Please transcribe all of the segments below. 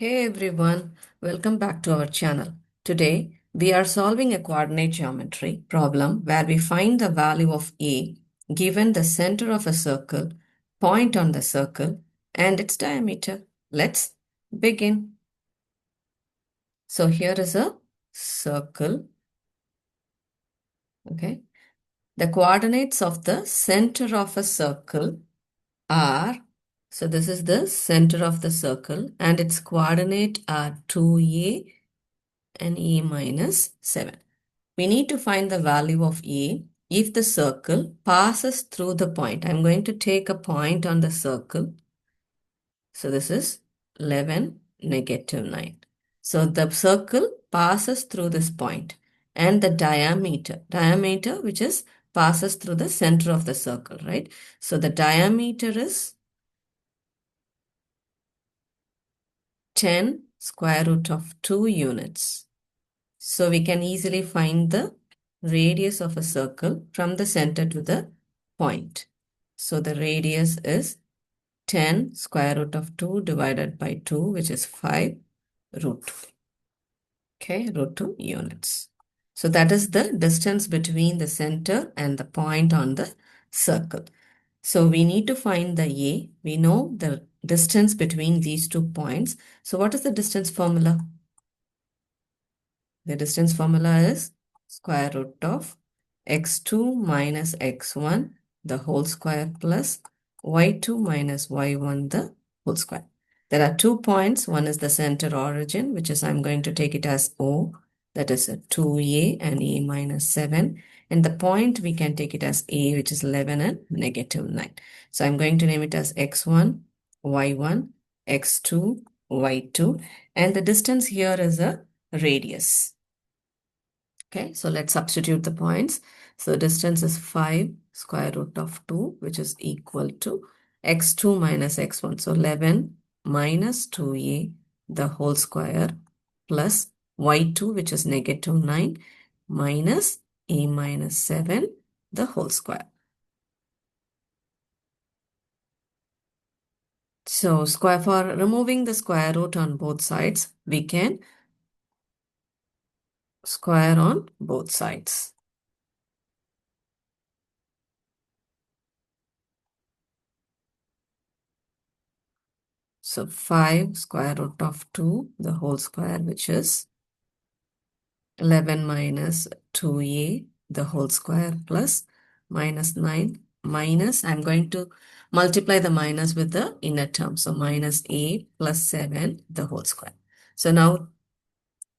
Hey everyone, welcome back to our channel. Today we are solving a coordinate geometry problem where we find the value of A given the center of a circle, point on the circle and its diameter. Let's begin. So here is a circle, okay? The coordinates of the center of a circle are, so this is the center of the circle and its coordinate are 2A and A minus 7. We need to find the value of A if the circle passes through the point. I'm going to take a point on the circle. So this is 11, negative 9. So the circle passes through this point and the diameter which is passes through the center of the circle, right? So the diameter is 10 square root of 2 units. So we can easily find the radius of a circle from the center to the point. So the radius is 10 square root of 2 divided by 2, which is 5 root 2. Okay, root 2 units. So that is the distance between the center and the point on the circle. So we need to find the A. We know the distance between these 2 points. So what is the distance formula? The distance formula is square root of x2 minus x1 the whole square plus y2 minus y1 the whole square. There are 2 points. One is the center origin, which is I'm going to take it as O. That is a 2a and a minus 7. And the point we can take it as a, which is 11 and negative 9. So I'm going to name it as x1, y1, x2, y2. And the distance here is a radius. Okay, so let's substitute the points. So distance is 5 square root of 2, which is equal to x2 minus x1. So 11 minus 2a, the whole square, plus y2, which is negative 9, minus a minus 7, the whole square. So for removing the square root on both sides, we can square on both sides. So 5 square root of 2, the whole square, which is 11 minus 2a, the whole square, plus minus 9, minus, I'm going to multiply the minus with the inner term. So minus a plus 7, the whole square. So now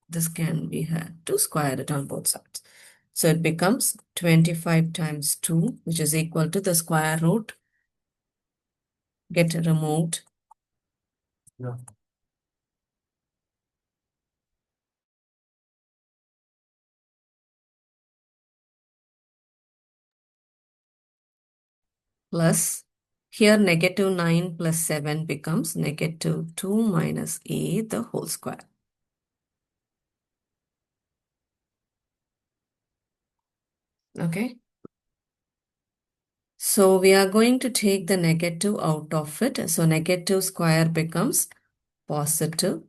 this can be had to square it on both sides. So it becomes 25 times 2, which is equal to the square root get removed. Yeah. Plus, here negative 9 plus 7 becomes negative 2 minus a, the whole square. Okay. So we are going to take the negative out of it. So negative square becomes positive.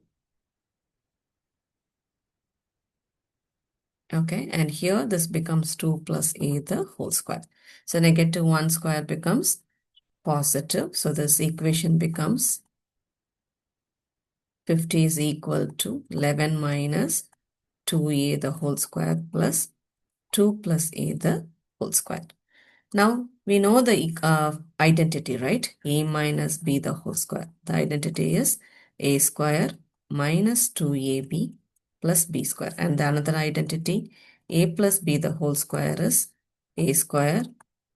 Okay. And here this becomes 2 plus a, the whole square. So negative 1 square becomes positive. So this equation becomes 50 is equal to 11 minus 2a the whole square plus 2 plus a the whole square. Now we know the identity, right? A minus b the whole square. The identity is a square minus 2ab plus b square. And the another identity, a plus b the whole square is a square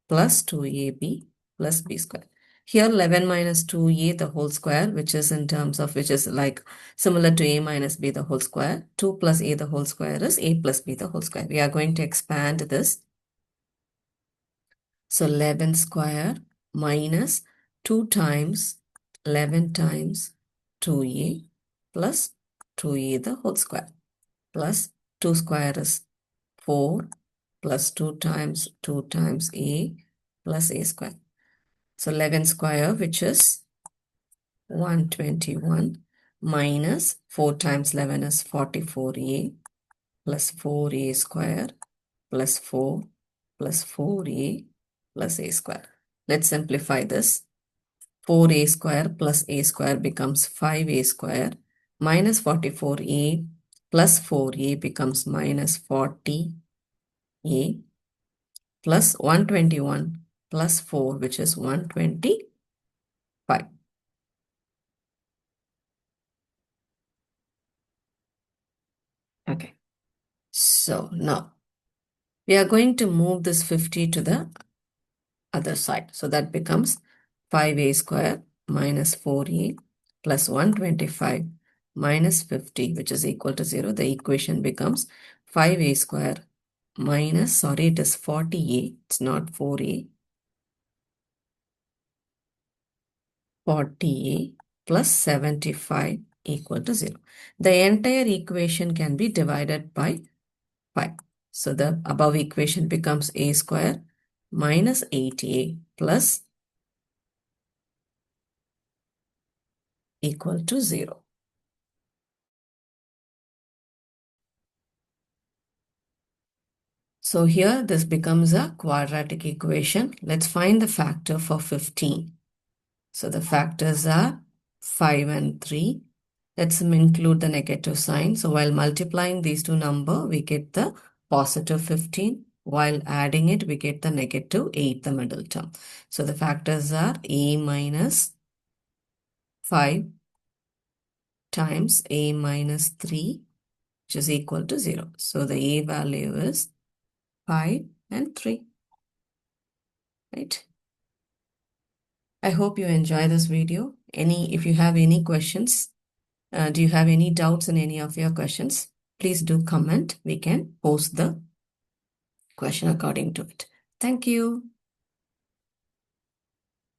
plus 2ab plus b square. Here 11 minus 2a the whole square, which is in terms of, which is like similar to a minus b the whole square. 2 plus a the whole square is a plus b the whole square. We are going to expand this. So 11 square minus 2 times 11 times 2a plus 2a the whole square plus 2 square is 4 plus 2 times a plus a square. So 11 square, which is 121, minus 4 times 11 is 44a plus 4a square plus 4 plus 4a plus a square. Let's simplify this. 4a square plus a square becomes 5a square minus 44a plus 4a becomes minus 40a plus 121 plus 4, which is 125. Okay. So now we are going to move this 50 to the other side. So that becomes 5a square minus 4a plus 125 minus 50, which is equal to 0. The equation becomes 5a square minus, sorry, it is 40a, it's not 4a, 40a plus 75 equal to 0. The entire equation can be divided by 5. So the above equation becomes a square minus 8a plus equal to 0. So here this becomes a quadratic equation. Let's find the factor for 15. So the factors are 5 and 3. Let's include the negative sign. So while multiplying these two numbers, we get the positive 15. While adding it, we get the negative 8, the middle term. So the factors are a minus 5 times a minus 3, which is equal to 0. So the a value is 5 and 3. Right? I hope you enjoy this video. If you have any questions, do you have any doubts in any of your questions? Please do comment. We can post the question according to it. Thank you.